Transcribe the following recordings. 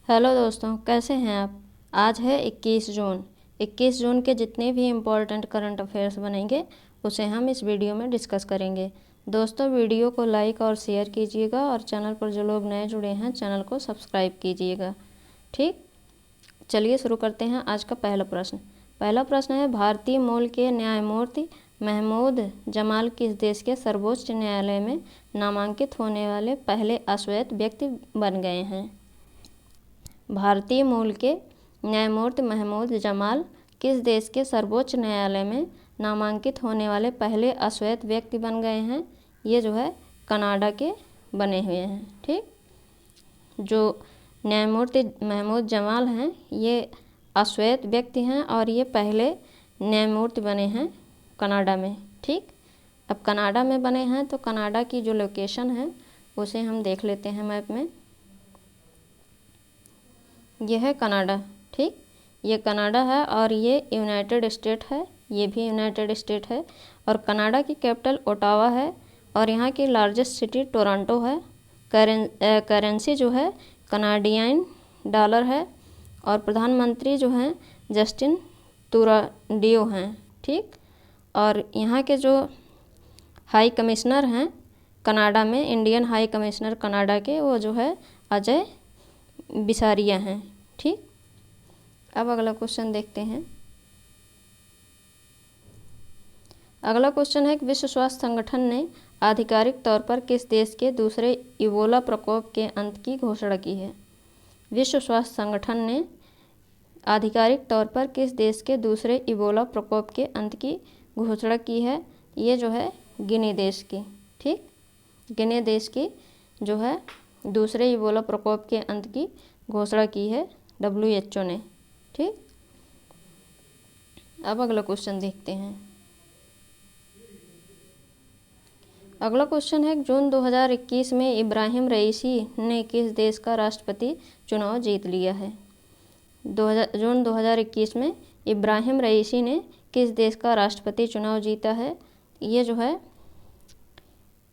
Hello दोस्तों, कैसे हैं आप। आज है 21 जून। 21 जून के जितने भी इम्पोर्टेंट करंट अफेयर्स बनेंगे उसे हम इस वीडियो में डिस्कस करेंगे। दोस्तों, वीडियो को लाइक और शेयर कीजिएगा और चैनल पर जो लोग नए जुड़े हैं चैनल को सब्सक्राइब कीजिएगा। ठीक, चलिए शुरू करते हैं आज का पहला प्रश्न। पहला प्रश्न है, भारतीय मूल के न्यायमूर्ति महमूद जमाल किस देश के सर्वोच्च न्यायालय में नामांकित होने वाले पहले अश्वेत व्यक्ति बन गए हैं। भारतीय मूल के न्यायमूर्ति महमूद जमाल किस देश के सर्वोच्च न्यायालय में नामांकित होने वाले पहले अश्वेत व्यक्ति बन गए हैं। ये जो है कनाडा के बने हुए हैं। ठीक, जो न्यायमूर्ति महमूद जमाल हैं ये अश्वेत व्यक्ति हैं और ये पहले न्यायमूर्ति बने हैं कनाडा में। ठीक, अब कनाडा में बने हैं तो कनाडा की जो लोकेशन है उसे हम देख लेते हैं मैप में। ये है कनाडा। ठीक, ये कनाडा है और ये यूनाइटेड स्टेट है, ये भी यूनाइटेड स्टेट है। और कनाडा की कैपिटल ओटावा है और यहाँ की लार्जेस्ट सिटी टोरंटो है। करेंसी जो है कनाडियन डॉलर है और प्रधानमंत्री जो हैं जस्टिन ट्रूडेau हैं। ठीक, और यहाँ के जो हाई कमिश्नर हैं कनाडा में, इंडियन हाई कमिश्नर कनाडा के, वो जो है अजय बिसारिया हैं। ठीक, अब अगला क्वेश्चन देखते हैं। अगला क्वेश्चन है कि विश्व स्वास्थ्य संगठन ने आधिकारिक तौर पर किस देश के दूसरे इबोला प्रकोप के अंत की घोषणा की है। विश्व स्वास्थ्य संगठन ने आधिकारिक तौर पर किस देश के दूसरे इबोला प्रकोप के अंत की घोषणा की है। ये जो है गिनी देश की। ठीक, गिनी देश की जो है दूसरे इबोला प्रकोप के अंत की घोषणा की है WHO ने। ठीक, अब अगला क्वेश्चन देखते हैं। अगला क्वेश्चन है, जून 2021 में इब्राहिम रईसी ने किस देश का राष्ट्रपति चुनाव जीत लिया है। जून 2021 में इब्राहिम रईसी ने किस देश का राष्ट्रपति चुनाव जीता है। ये जो है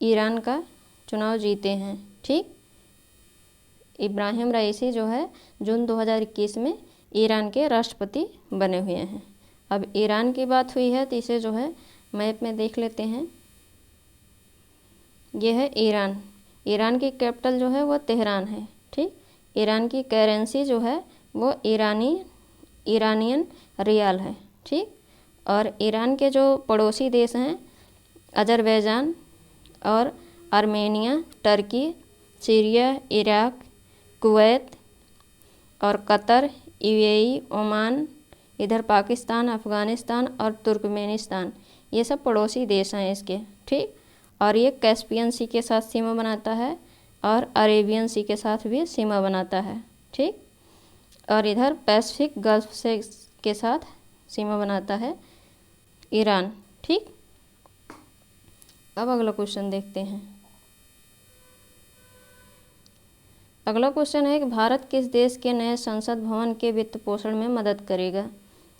ईरान का चुनाव जीते हैं। ठीक, इब्राहिम रईसी जो है जून 2021 में ईरान के राष्ट्रपति बने हुए हैं। अब ईरान की बात हुई है तो इसे जो है मैप में देख लेते हैं। यह है ईरान। ईरान की कैपिटल जो है वो तेहरान है। ठीक, ईरान की करेंसी जो है वो ईरानियन रियाल है। ठीक, और ईरान के जो पड़ोसी देश हैं अजरबैजान और Armenia, Turkey, Syria, Iraq, Kuwait और कतर, UAE, ओमान, इधर पाकिस्तान, अफ़गानिस्तान और तुर्कमेनिस्तान, ये सब पड़ोसी देश हैं इसके। ठीक, और ये कैस्पियन सी के साथ सीमा बनाता है और अरेबियन सी के साथ भी सीमा बनाता है। ठीक, और इधर पैसिफिक गल्फ से के साथ सीमा बनाता है ईरान। ठीक, अब अगला क्वेश्चन देखते हैं। अगला क्वेश्चन है कि भारत किस देश के नए संसद भवन के वित्त पोषण में मदद करेगा।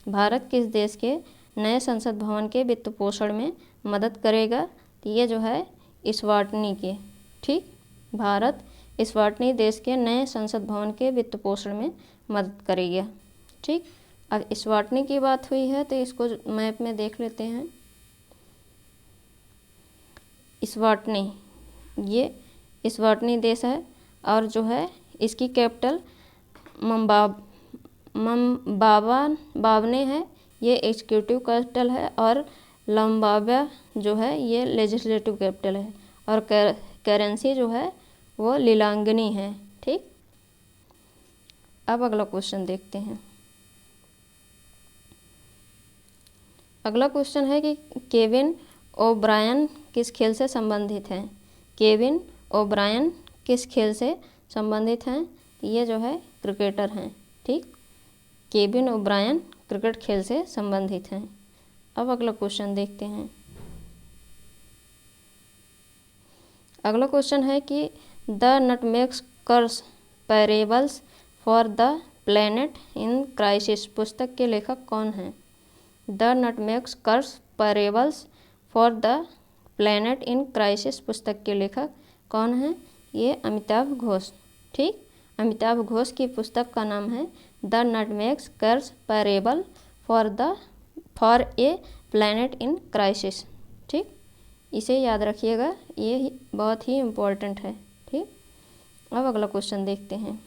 भारत किस देश के नए संसद भवन के वित्त पोषण में मदद करेगा। तो ये जो है इस्वाटिनी के। ठीक, भारत इस्वाटिनी देश के नए संसद भवन के वित्त पोषण में मदद करेगा। ठीक, अब इस्वाटिनी की बात हुई है तो इसको मैप में देख लेते हैं। इस्वाटिनी, ये इस्वाटिनी देश है और जो है इसकी कैपिटल बावने है, ये एग्जीक्यूटिव कैपिटल है, और लम्बाबा जो है ये लेजिस्लेटिव कैपिटल है, और करेंसी जो है वो लिलांगनी है। ठीक, अब अगला क्वेश्चन देखते हैं। अगला क्वेश्चन है कि केविन ओब्रायन किस खेल से संबंधित हैं। केविन ओब्रायन किस खेल से संबंधित हैं। ये जो है क्रिकेटर हैं। ठीक, केविन ओब्रायन क्रिकेट खेल से संबंधित हैं। अब अगला क्वेश्चन देखते हैं। अगला क्वेश्चन है कि the nutmeg curse parables for the planet in crisis पुस्तक के लेखक कौन हैं। The nutmeg curse parables for the planet in crisis पुस्तक के लेखक कौन हैं। ये अमिताभ घोष। ठीक, अमिताभ घोष की पुस्तक का नाम है the nutmeg's curse parable for a planet in crisis. ठीक, इसे याद रखिएगा, ये बहुत ही इम्पोर्टेंट है। ठीक, अब अगला क्वेश्चन देखते हैं।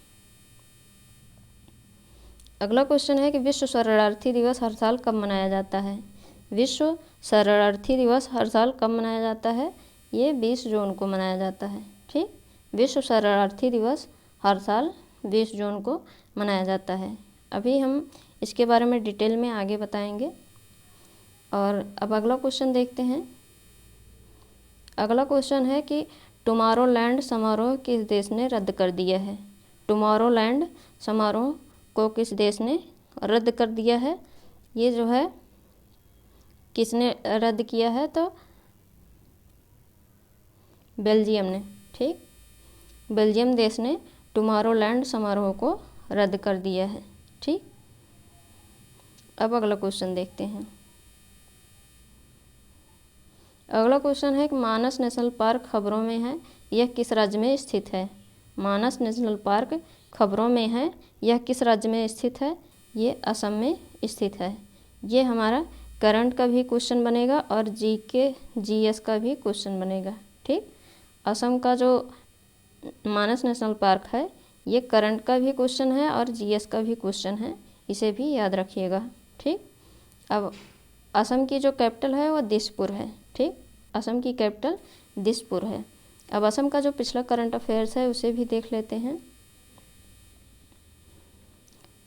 अगला क्वेश्चन है कि विश्व शरणार्थी दिवस हर साल कब मनाया जाता है। विश्व शरणार्थी दिवस हर साल कब मनाया जाता है? ये 20 जून को मनाया जाता है। ठीक, विश्व शरणार्थी दिवस हर साल 20 जून को मनाया जाता है। अभी हम इसके बारे में डिटेल में आगे बताएंगे। और अब अगला क्वेश्चन देखते हैं। अगला क्वेश्चन है कि टुमारोलैंड समारोह किस देश ने रद्द कर दिया है। टुमारोलैंड समारोह को किस देश ने रद्द कर दिया है? ये जो है किसने रद्द किया है? तो बेल्जियम ने। ठीक, बेल्जियम देश ने टुमारोलैंड समारोह को रद्द कर दिया है। ठीक, अब अगला क्वेश्चन देखते हैं। अगला क्वेश्चन है कि मानस नेशनल पार्क खबरों में है, यह किस राज्य में स्थित है। मानस नेशनल पार्क खबरों में है, यह किस राज्य में स्थित है? ये असम में स्थित है। ये हमारा करंट का भी क्वेश्चन बनेगा और जीएस का भी क्वेश्चन बनेगा। ठीक, असम का जो मानस नेशनल पार्क है ये करंट का भी क्वेश्चन है और जीएस का भी क्वेश्चन है, इसे भी याद रखिएगा। ठीक, अब असम की जो कैपिटल है वो दिसपुर है। ठीक, असम की कैपिटल दिसपुर है। अब असम का जो पिछला करंट अफेयर्स है उसे भी देख लेते हैं।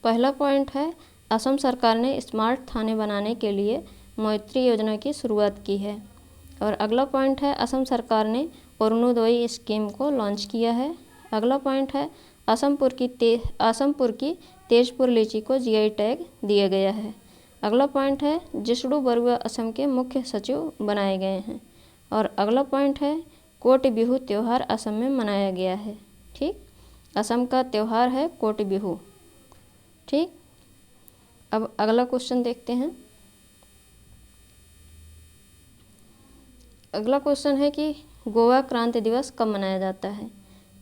पहला पॉइंट है, असम सरकार ने स्मार्ट थाने बनाने के लिए मैत्री योजना की शुरुआत की है। और अगला पॉइंट है, असम सरकार ने अरुणोदय स्कीम को लॉन्च किया है। अगला पॉइंट है, असमपुर की तेजपुर लीची को जीआई टैग दिया गया है। अगला पॉइंट है, जिष्णु बरुआ असम के मुख्य सचिव बनाए गए हैं। और अगला पॉइंट है, कोटि बिहू त्यौहार असम में मनाया गया है। ठीक, असम का त्यौहार है कोटि बिहू। ठीक, अब अगला क्वेश्चन देखते हैं। अगला क्वेश्चन है कि गोवा क्रांति दिवस कब मनाया जाता है।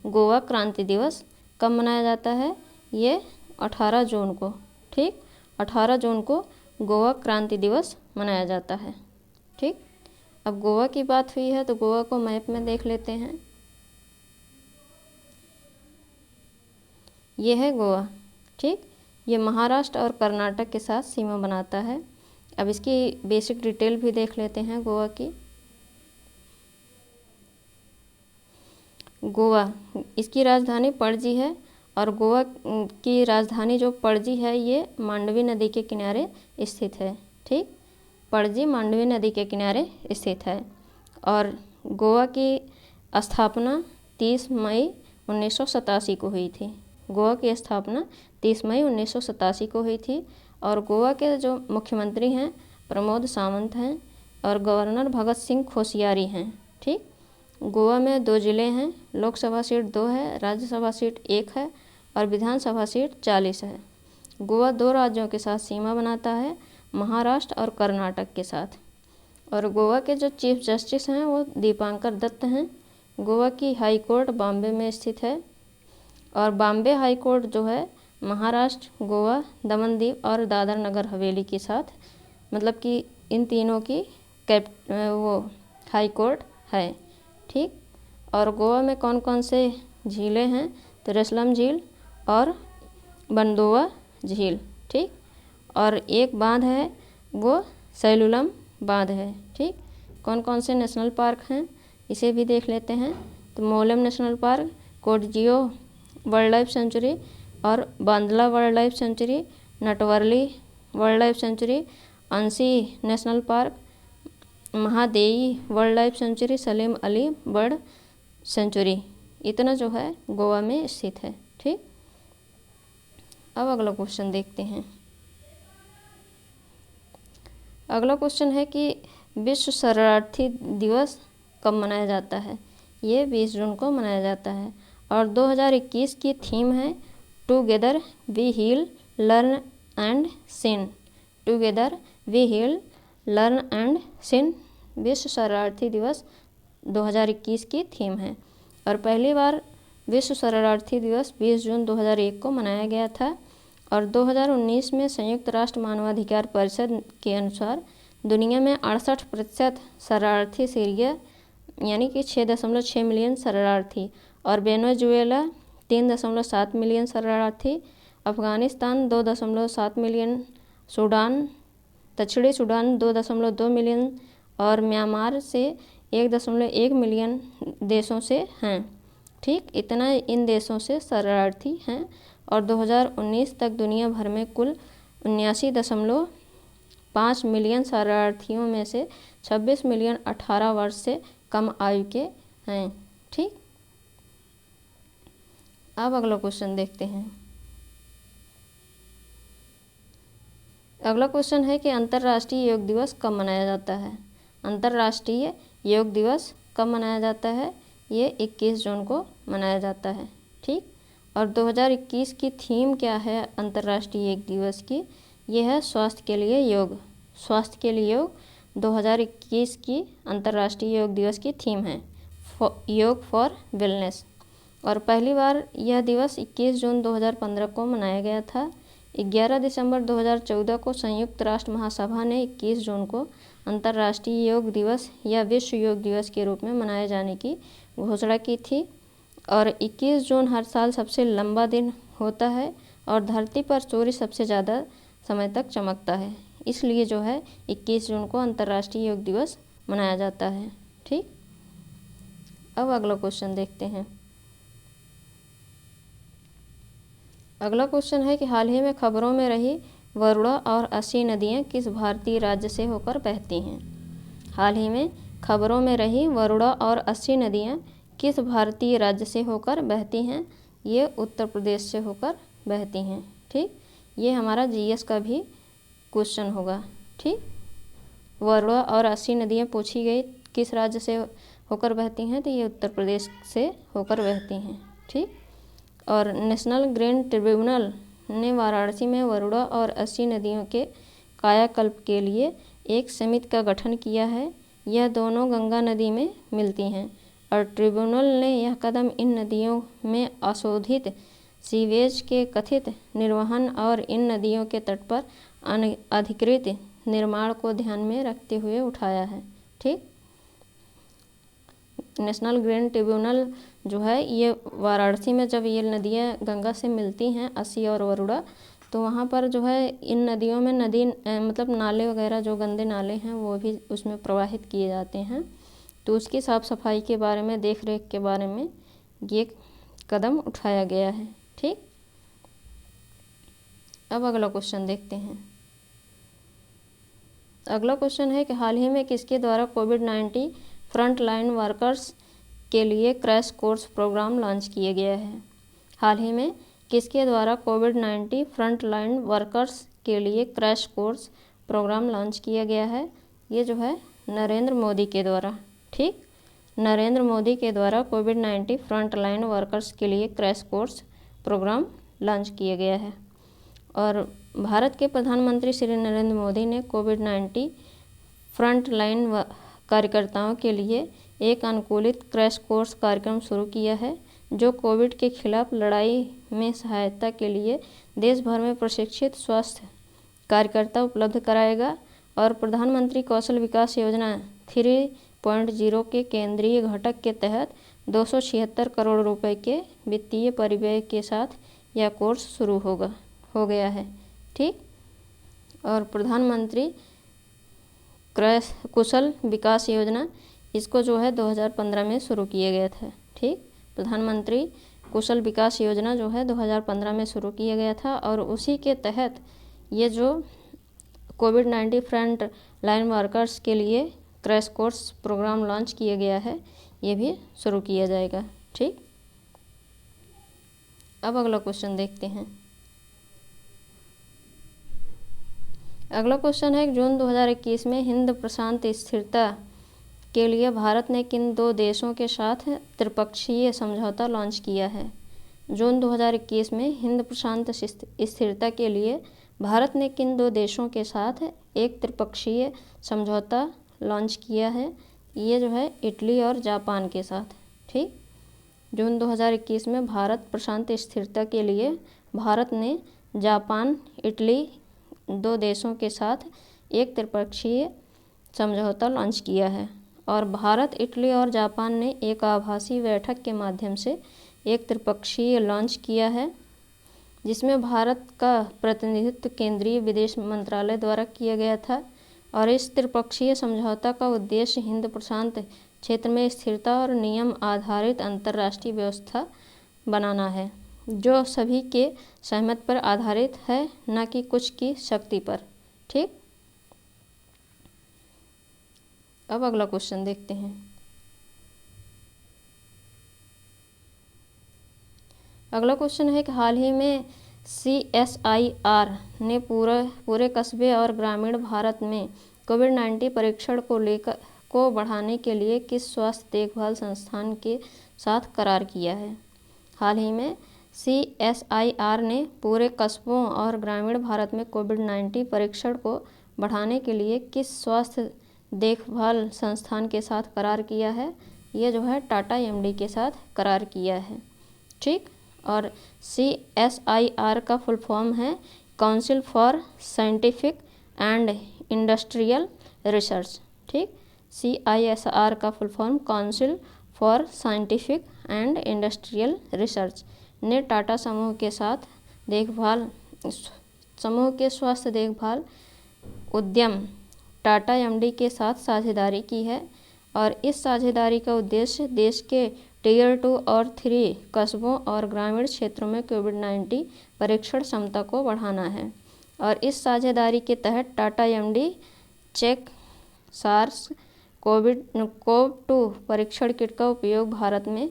गोवा क्रांति दिवस कब मनाया जाता है? ये 18 जून को। ठीक, 18 जून को गोवा क्रांति दिवस मनाया जाता है। ठीक, अब गोवा की बात हुई है तो गोवा को मैप में देख लेते हैं। ये है गोवा। ठीक, ये महाराष्ट्र और कर्नाटक के साथ सीमा बनाता है। अब इसकी बेसिक डिटेल भी देख लेते हैं गोवा की। गोवा, इसकी राजधानी पणजी है और गोवा की राजधानी जो पणजी है ये मांडवी नदी के किनारे स्थित है। ठीक, पणजी मांडवी नदी के किनारे स्थित है। और गोवा की स्थापना 30 मई 1987 को हुई थी। गोवा की स्थापना 30 मई 1987 को हुई थी। और गोवा के जो मुख्यमंत्री हैं प्रमोद सावंत हैं और गवर्नर भगत सिंह कोश्यारी हैं। ठीक, गोवा में 2 ज़िले हैं, लोकसभा सीट 2 है, राज्यसभा सीट 1 है और विधानसभा सीट 40 है। गोवा 2 राज्यों के साथ सीमा बनाता है, महाराष्ट्र और कर्नाटक के साथ। और गोवा के जो चीफ जस्टिस हैं वो दीपांकर दत्त हैं। गोवा की हाई कोर्ट बॉम्बे में स्थित है। और बॉम्बे हाई कोर्ट जो है महाराष्ट्र, गोवा, दमन दीव और दादर नगर हवेली के साथ, मतलब कि इन तीनों की हाई कोर्ट है। ठीक, और गोवा में कौन कौन से झीलें हैं? तो रसलम झील और बंदोवा झील। ठीक, और एक बांध है वो सैलुलम बांध है। ठीक, कौन कौन से नेशनल पार्क हैं इसे भी देख लेते हैं। तो Mollem national park, Cotigao wildlife sanctuary और Bondla wildlife sanctuary, Netravali wildlife sanctuary, Anshi national park, Mahadei wildlife sanctuary, Salim Ali bird sanctuary, इतना जो है गोवा में स्थित है। ठीक, अब अगला क्वेश्चन देखते हैं। अगला क्वेश्चन है कि विश्व शरणार्थी दिवस कब मनाया जाता है। ये 20 जून को मनाया जाता है। और 2021 की थीम है together we heal learn and shine. Together we heal learn and shine विश्व शरणार्थी दिवस 2021 की थीम है। और पहली बार विश्व शरणार्थी दिवस 20 जून 2001 को मनाया गया था। और 2019 में संयुक्त राष्ट्र मानवाधिकार परिषद के अनुसार दुनिया में 68% शरणार्थी सीरिया यानी कि 6.6 मिलियन शरणार्थी, और वेनेजुएला 3.7 मिलियन शरणार्थी, अफगानिस्तान 2.7 मिलियन, दक्षिणी सूडान 2.2 मिलियन और म्यांमार से 1.1 मिलियन देशों से हैं। ठीक, इतना इन देशों से शरणार्थी हैं। और 2019 तक दुनिया भर में कुल 79.5 मिलियन शरणार्थियों में से 26 मिलियन 18 वर्ष से कम आयु के हैं। ठीक, अब अगला क्वेश्चन देखते हैं। अगला क्वेश्चन है कि अंतर्राष्ट्रीय योग दिवस कब मनाया जाता है। अंतर्राष्ट्रीय योग दिवस कब मनाया जाता है? ये 21 जून को मनाया जाता है। ठीक, और 2021 की थीम क्या है अंतर्राष्ट्रीय योग दिवस की? ये है स्वास्थ्य के लिए योग। स्वास्थ्य के लिए योग 2021 की अंतर्राष्ट्रीय योग दिवस की थीम है योग फॉर वेलनेस। और पहली बार यह दिवस 21 जून 2015 को मनाया गया था। 11 दिसंबर 2014 को संयुक्त राष्ट्र महासभा ने 21 जून को अंतर्राष्ट्रीय योग दिवस या विश्व योग दिवस के रूप में मनाए जाने की घोषणा की थी। और 21 जून हर साल सबसे लंबा दिन होता है और धरती पर सूर्य सबसे ज़्यादा समय तक चमकता है, इसलिए जो है 21 जून को अंतर्राष्ट्रीय योग दिवस मनाया जाता है। ठीक, अब अगला क्वेश्चन देखते हैं। अगला क्वेश्चन है कि हाल ही में खबरों में रही वरुणा और अस्सी नदियाँ किस भारतीय राज्य से होकर बहती हैं? हाल ही में खबरों में रही वरुणा और अस्सी नदियाँ किस भारतीय राज्य से होकर बहती हैं? ये उत्तर प्रदेश से होकर बहती हैं। ठीक, ये हमारा जीएस का भी क्वेश्चन होगा। ठीक, वरुणा और अस्सी नदियाँ पूछी गई किस राज्य से होकर बहती हैं, तो ये उत्तर प्रदेश से होकर बहती हैं। ठीक, और नेशनल ग्रीन ट्रिब्यूनल ने वाराणसी में वरुणा और अस्सी नदियों के कायाकल्प के लिए एक समिति का गठन किया है। यह दोनों गंगा नदी में मिलती हैं और ट्रिब्यूनल ने यह कदम इन नदियों में अशोधित सीवेज के कथित निर्वहन और इन नदियों के तट पर अनधिकृत निर्माण को ध्यान में रखते हुए उठाया है। ठीक, नेशनल ग्रीन ट्रिब्यूनल जो है ये वाराणसी में जब ये नदियाँ गंगा से मिलती हैं अस्सी और वरुणा, तो वहाँ पर जो है इन नदियों में मतलब नाले वगैरह जो गंदे नाले हैं वो भी उसमें प्रवाहित किए जाते हैं, तो उसकी साफ़ सफाई के बारे में, देख रेख के बारे में ये कदम उठाया गया है। ठीक, अब अगला क्वेश्चन देखते हैं। अगला क्वेश्चन है कि हाल ही में किसके द्वारा कोविड-19 फ्रंट लाइन वर्कर्स के लिए क्रैश कोर्स प्रोग्राम लॉन्च किया गया है? हाल ही में किसके द्वारा कोविड-19 फ्रंट लाइन वर्कर्स के लिए क्रैश कोर्स प्रोग्राम लॉन्च किया गया है? ये जो है नरेंद्र मोदी के द्वारा। ठीक, नरेंद्र मोदी के द्वारा कोविड-19 फ्रंट लाइन वर्कर्स के लिए क्रैश कोर्स प्रोग्राम लॉन्च किया गया है। और भारत के प्रधानमंत्री श्री नरेंद्र मोदी ने कोविड-19 फ्रंट लाइन कार्यकर्ताओं के लिए एक अनुकूलित क्रैश कोर्स कार्यक्रम शुरू किया है, जो कोविड के खिलाफ लड़ाई में सहायता के लिए देश भर में प्रशिक्षित स्वास्थ्य कार्यकर्ता उपलब्ध कराएगा। और प्रधानमंत्री कौशल विकास योजना 3.0 के केंद्रीय घटक के तहत 276 करोड़ रुपए के वित्तीय परिव्यय के साथ यह कोर्स शुरू हो गया है। ठीक, और प्रधानमंत्री कुशल विकास योजना इसको जो है 2015 में शुरू किया गया था। ठीक, प्रधानमंत्री कुशल विकास योजना जो है 2015 में शुरू किया गया था और उसी के तहत ये जो कोविड-19 फ्रंट लाइन वर्कर्स के लिए क्रैश कोर्स प्रोग्राम लॉन्च किया गया है, ये भी शुरू किया जाएगा। ठीक, अब अगला क्वेश्चन देखते हैं। अगला क्वेश्चन है जून 2021 में हिंद प्रशांत स्थिरता के लिए भारत ने किन दो देशों के साथ त्रिपक्षीय समझौता लॉन्च किया है? जून 2021 में हिंद प्रशांत स्थिरता के लिए भारत ने किन दो देशों के साथ एक त्रिपक्षीय समझौता लॉन्च किया है? ये जो है इटली और जापान के साथ। ठीक, जून 2021 में भारत प्रशांत स्थिरता के लिए भारत ने जापान, इटली, 2 देशों के साथ एक त्रिपक्षीय समझौता लॉन्च किया है। और भारत, इटली और जापान ने एक आभासी बैठक के माध्यम से एक त्रिपक्षीय लॉन्च किया है, जिसमें भारत का प्रतिनिधित्व केंद्रीय विदेश मंत्रालय द्वारा किया गया था। और इस त्रिपक्षीय समझौता का उद्देश्य हिंद प्रशांत क्षेत्र में स्थिरता और नियम आधारित अंतर्राष्ट्रीय व्यवस्था बनाना है, जो सभी के सहमति पर आधारित है, न कि कुछ की शक्ति पर। ठीक, अब अगला क्वेश्चन देखते हैं। अगला क्वेश्चन है कि हाल ही में CSIR ने पूरे कस्बे और ग्रामीण भारत में कोविड-19 परीक्षण को बढ़ाने के लिए किस स्वास्थ्य देखभाल संस्थान के साथ करार किया है? हाल ही में CSIR ने पूरे कस्बों और ग्रामीण भारत में कोविड-19 परीक्षण को बढ़ाने के लिए किस स्वास्थ्य देखभाल संस्थान के साथ करार किया है? ये जो है टाटा MD के साथ करार किया है। ठीक, और CSIR का फुल फॉर्म है council for scientific and industrial research. ठीक, CISR का full form council for scientific and industrial research ने टाटा समूह के स्वास्थ्य देखभाल उद्यम टाटा MD के साथ साझेदारी की है। और इस साझेदारी का उद्देश्य देश के Tier 2 और 3 कस्बों और ग्रामीण क्षेत्रों में कोविड-19 परीक्षण क्षमता को बढ़ाना है। और इस साझेदारी के तहत टाटा MD चेक सार्स कोव-2 परीक्षण किट का उपयोग भारत में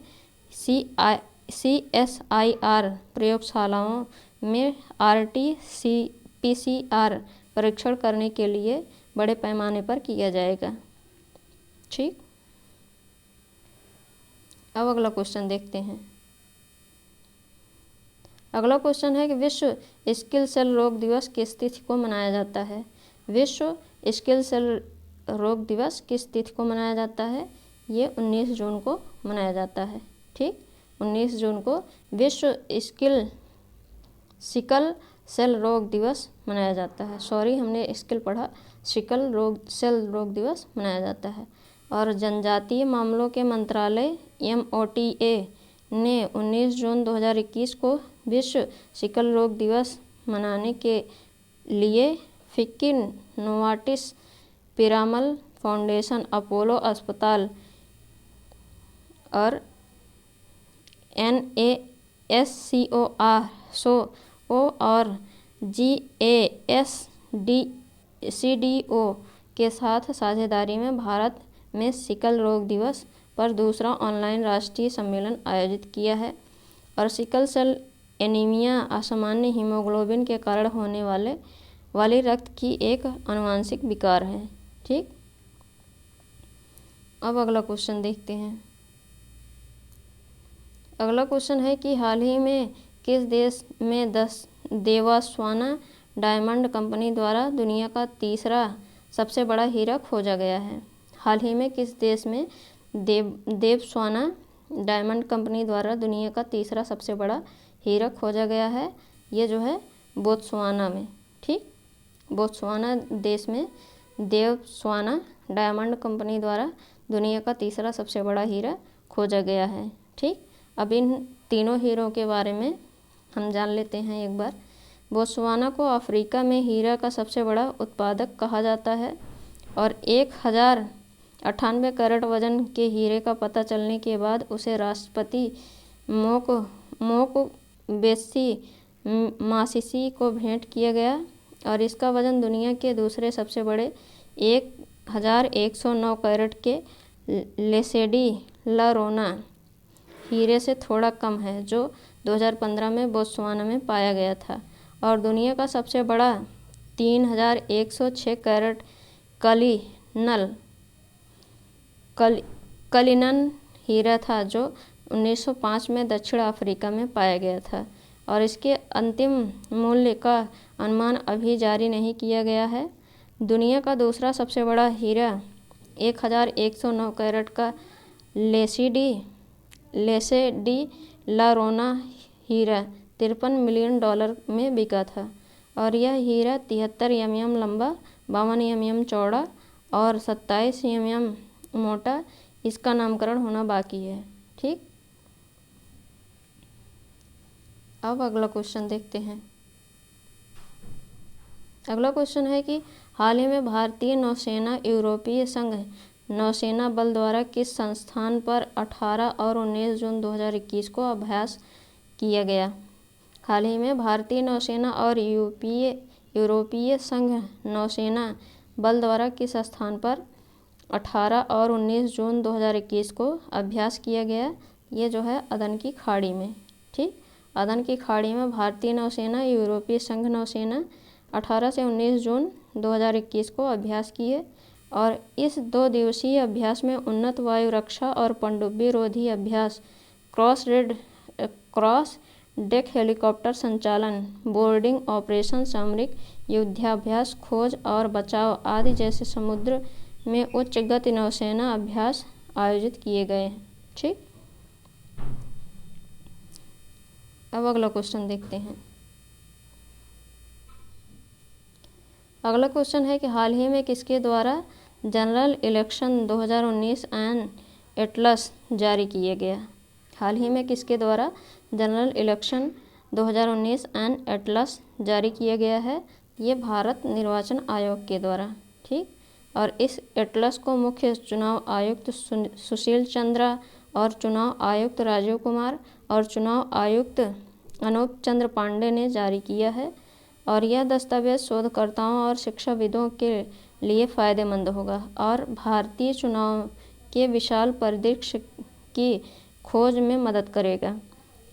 CSIR प्रयोगशालाओं में RT-PCR परीक्षण करने के लिए बड़े पैमाने पर किया जाएगा। ठीक, अब अगला क्वेश्चन देखते हैं। अगला क्वेश्चन है कि विश्व सिकल सेल रोग दिवस किस तिथि को मनाया जाता है? विश्व सिकल सेल रोग दिवस किस तिथि को मनाया जाता है? ये 19 जून को मनाया जाता है। ठीक, 19 जून को विश्व सिकल सेल रोग दिवस मनाया जाता है। सॉरी, हमने स्किल पढ़ा, सेल रोग दिवस मनाया जाता है। और जनजातीय मामलों के मंत्रालय MOTA ने 19 जून 2021 को विश्व सिकल रोग दिवस मनाने के लिए FICCI, Novartis, Piramal foundation, Apollo अस्पताल और NASCO और GASCDO के साथ साझेदारी में भारत में सिकल रोग दिवस पर दूसरा ऑनलाइन राष्ट्रीय सम्मेलन आयोजित किया है। और सिकल सेल एनीमिया असामान्य हीमोग्लोबिन के कारण होने वाली रक्त की एक आनुवंशिक विकार है। ठीक, अब अगला क्वेश्चन देखते हैं। अगला क्वेश्चन है कि हाल ही में किस देश में देवास्वाना डायमंड कंपनी द्वारा दुनिया का तीसरा सबसे बड़ा हीरा खोजा गया है? हाल ही में किस देश में देवास्वाना डायमंड कंपनी द्वारा दुनिया का तीसरा सबसे बड़ा हीरा खोजा गया है? ये जो है बोत्सवाना में। ठीक, बोत्सवाना देश में देवास्वाना डायमंड कंपनी द्वारा दुनिया का तीसरा सबसे बड़ा हीरा खोजा गया है। ठीक, अब इन तीनों हीरों के बारे में हम जान लेते हैं एक बार। बोत्सवाना को अफ्रीका में हीरा का सबसे बड़ा उत्पादक कहा जाता है और 1098 कैरेट वजन के हीरे का पता चलने के बाद उसे राष्ट्रपति मोकबेत्सी मासिसी को भेंट किया गया और इसका वजन दुनिया के दूसरे सबसे बड़े 1109 कैरेट के लेसेडी ला रोना हीरे से थोड़ा कम है, जो 2015 में बोत्सवाना में पाया गया था। और दुनिया का सबसे बड़ा 3106 कैरेट कलिनन हीरा था, जो 1905 में दक्षिण अफ्रीका में पाया गया था और इसके अंतिम मूल्य का अनुमान अभी जारी नहीं किया गया है। दुनिया का दूसरा सबसे बड़ा हीरा 1109 कैरेट का लेसे डी ला रोना हीरा 53 मिलियन डॉलर में बिका था और यह हीरा 73 mm लंबा, 52 mm चौड़ा और 27 mm मोटा इसका नामकरण होना बाकी है। ठीक, अब अगला क्वेश्चन देखते हैं। अगला क्वेश्चन है कि हाल ही में भारतीय नौसेना यूरोपीय संघ नौसेना बल द्वारा किस संस्थान पर 18 और 19 जून 2021 को अभ्यास किया गया। हाल ही में भारतीय नौसेना और यूरोपीय संघ नौसेना बल द्वारा किस स्थान पर 18 और 19 जून 2021 को अभ्यास किया गया। ये जो है अदन की खाड़ी में। ठीक, अदन की खाड़ी में भारतीय नौसेना यूरोपीय संघ नौसेना 18 से 19 जून 2021 को अभ्यास किए और इस 2 दिवसीय अभ्यास में उन्नत वायु रक्षा और पनडुब्बी रोधी अभ्यास, क्रॉस डेक हेलीकॉप्टर संचालन, बोर्डिंग ऑपरेशन, सामरिक युद्धाभ्यास, खोज और बचाव आदि जैसे समुद्र में उच्च गति नौसेना अभ्यास आयोजित किए गए। ठीक, अब अगला क्वेश्चन देखते हैं। अगला क्वेश्चन है कि हाल ही में किसके द्वारा जनरल इलेक्शन 2019 एंड एटलस जारी किया गया। हाल ही में किसके द्वारा जनरल इलेक्शन 2019 एंड एटलस जारी किया गया है। ये भारत निर्वाचन आयोग के द्वारा। ठीक, और इस एटलस को मुख्य चुनाव आयुक्त सुशील चंद्रा और चुनाव आयुक्त राजीव कुमार और चुनाव आयुक्त अनूप चंद्र पांडे ने जारी किया है और यह दस्तावेज शोधकर्ताओं और शिक्षाविदों के लिए फ़ायदेमंद होगा और भारतीय चुनाव के विशाल परिदृश्य की खोज में मदद करेगा।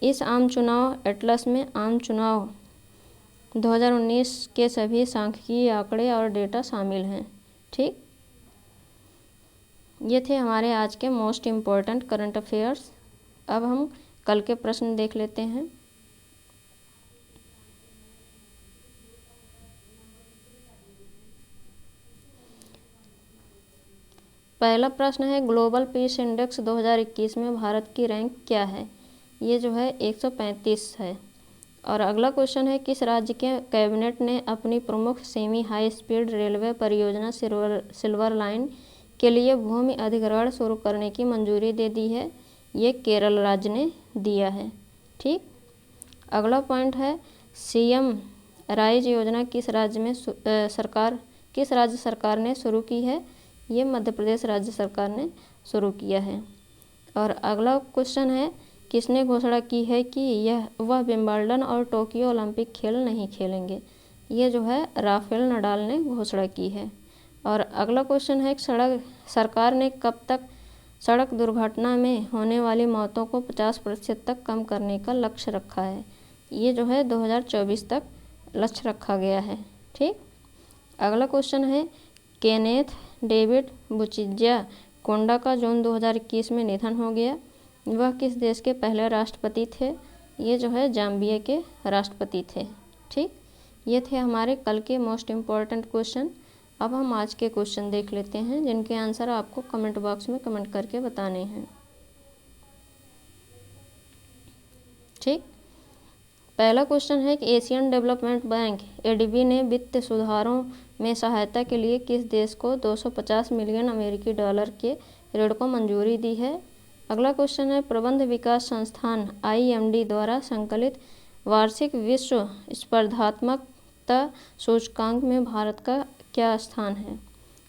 इस आम चुनाव एटलस में आम चुनाव 2019 के सभी सांख्यिकीय आंकड़े और डेटा शामिल हैं। ठीक, ये थे हमारे आज के मोस्ट इम्पॉर्टेंट करंट अफेयर्स। अब हम कल के प्रश्न देख लेते हैं। पहला प्रश्न है ग्लोबल पीस इंडेक्स 2021 में भारत की रैंक क्या है। ये जो है 135 है। और अगला क्वेश्चन है किस राज्य के कैबिनेट ने अपनी प्रमुख सेमी हाई स्पीड रेलवे परियोजना सिल्वर लाइन के लिए भूमि अधिग्रहण शुरू करने की मंजूरी दे दी है। ये केरल राज्य ने दिया है। ठीक, अगला पॉइंट है सीएम राइज योजना किस राज्य सरकार ने शुरू की है। ये मध्य प्रदेश राज्य सरकार ने शुरू किया है। और अगला क्वेश्चन है किसने घोषणा की है कि वह विंबलडन और टोक्यो ओलंपिक खेल नहीं खेलेंगे। ये जो है राफेल नडाल ने घोषणा की है। और अगला क्वेश्चन है सरकार ने कब तक सड़क दुर्घटना में होने वाली मौतों को 50% तक कम करने का लक्ष्य रखा है। ये जो है 2024 तक लक्ष्य रखा गया है। ठीक, अगला क्वेश्चन है केनेथ डेविड बुचिज्या कोंडा का जून 2021 में निधन हो गया। वह किस देश के पहले राष्ट्रपति थे। ये जो है जाम्बिया के राष्ट्रपति थे। ठीक, ये थे हमारे कल के मोस्ट इम्पॉर्टेंट क्वेश्चन। अब हम आज के क्वेश्चन देख लेते हैं जिनके आंसर आपको कमेंट बॉक्स में कमेंट करके बताने हैं। ठीक, पहला क्वेश्चन है कि एशियन डेवलपमेंट बैंक एडीबी ने वित्त सुधारों में सहायता के लिए किस देश को 250 मिलियन अमेरिकी डॉलर के ऋण को मंजूरी दी है। अगला क्वेश्चन है प्रबंध विकास संस्थान IMD द्वारा संकलित वार्षिक विश्व स्पर्धात्मकता सूचकांक में भारत का क्या स्थान है।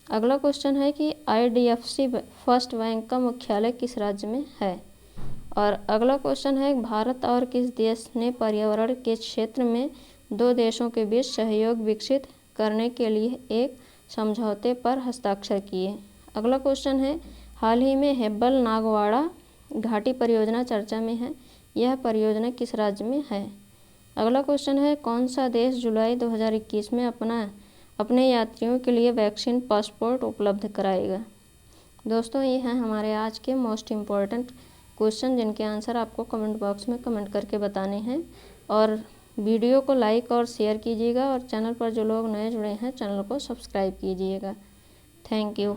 अगला क्वेश्चन है कि IDFC फर्स्ट बैंक का मुख्यालय किस राज्य में है। और अगला क्वेश्चन है भारत और किस देश ने पर्यावरण के क्षेत्र में 2 देशों के बीच सहयोग विकसित करने के लिए एक समझौते पर हस्ताक्षर किए। अगला क्वेश्चन है हाल ही में हेब्बल नागवाड़ा घाटी परियोजना चर्चा में है। यह परियोजना किस राज्य में है। अगला क्वेश्चन है कौन सा देश जुलाई 2021 में अपने यात्रियों के लिए वैक्सीन पासपोर्ट उपलब्ध कराएगा। दोस्तों, ये हैं हमारे आज के मोस्ट इम्पॉर्टेंट क्वेश्चन जिनके आंसर आपको कमेंट बॉक्स में कमेंट करके बताने हैं। और वीडियो को लाइक और शेयर कीजिएगा और चैनल पर जो लोग नए जुड़े हैं चैनल को सब्सक्राइब कीजिएगा। Thank you.